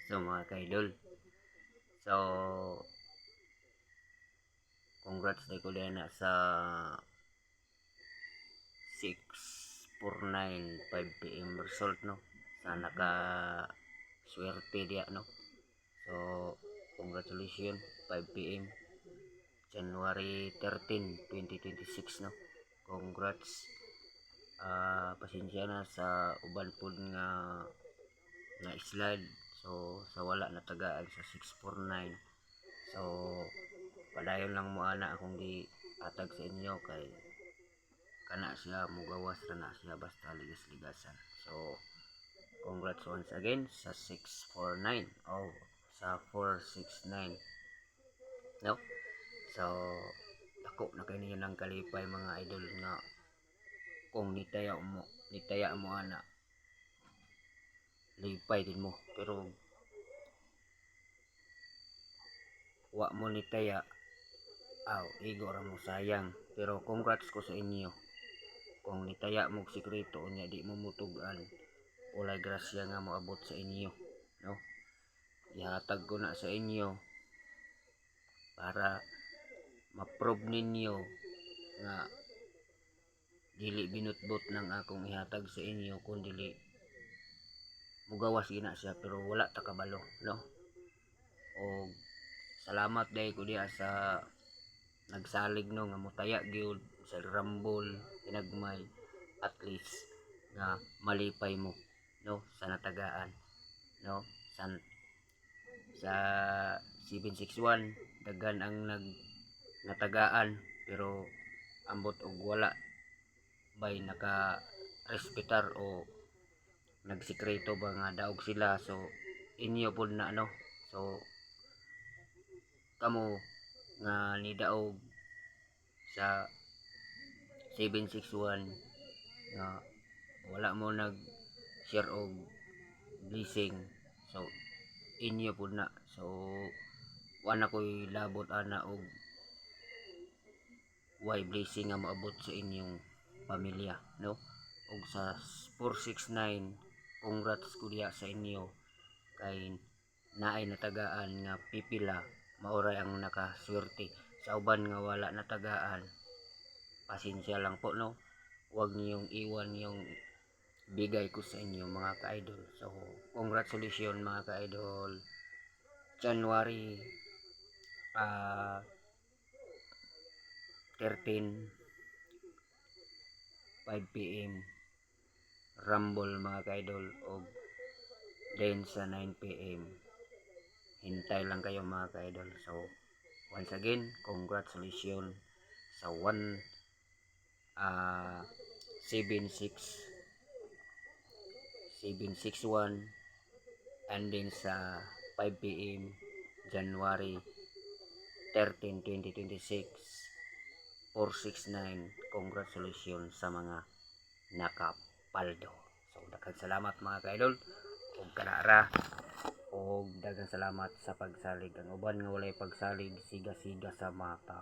So mga ka-idol, so congrats na ko na sa 6:49 5 PM result, no, sa naka swerte dia, no. So congratulations, 5 PM January 13 2026, no. Congrats. Pasensya na sa uban pod nga slide, so sa wala natagaan sa 649. So padayon lang mo ana akong gi atag sa inyo kay kana siya mugawas ra na siya basta ligas-ligasan. So congrats once again sa 649 o sa 469, no. So ako na kay ninyo ng kalipay mga idol nga kung nitaya mo ana lipay din mo, pero wa mo nitaya igo ra mo, sayang. Pero congrats ko sa inyo kung nitaya mo sikreto unya di mo mutugan, walay grasya nga moabot sa inyo, no. Ihatag ko na sa inyo para ma-prove ninyo nga dili binutbot ng akong ihatag sa inyo kung dili mugawas gina siya, pero wala ta kabalo, no. O salamat dahil ko diya sa nagsalig, no, nga mutaya gyud sa rambol hinagmay, at least nga malipay mo, no, sa natagaan, no. Sa 761 daghan ang natagaan, pero ambot og wala bay naka respetar o nagsikreto ba nga daog sila. So inyo pod na, no. So kamo nga nidaog sa 761 nga wala mo nag share og blessing, so inyo pod na. So wala ko'y labot ana og why blessing nga maabot sa inyong pamilya, no. Og sa 469 congrats ko diya sa inyo kay naay natagaan nga pipila maoray ang nakaswerte. Sa uban nga wala natagaan, pasensya lang po, no. Huwag niyong iwan yung bigay ko sa inyo mga ka-idol. So congratulations mga ka-idol. January 13 5 PM rumble mga ka-idol, og then sa 9 PM hintay lang kayo mga ka-idol. So once again congratulations sa 761 and then sa 5 PM January 13 2026 469. Congratulations sa mga nakapaldo. So daghang salamat mga ka-idol ug kanara, ug daghang salamat sa pagsalig. Ang uban nga walay pagsalig siga-siga sa mata.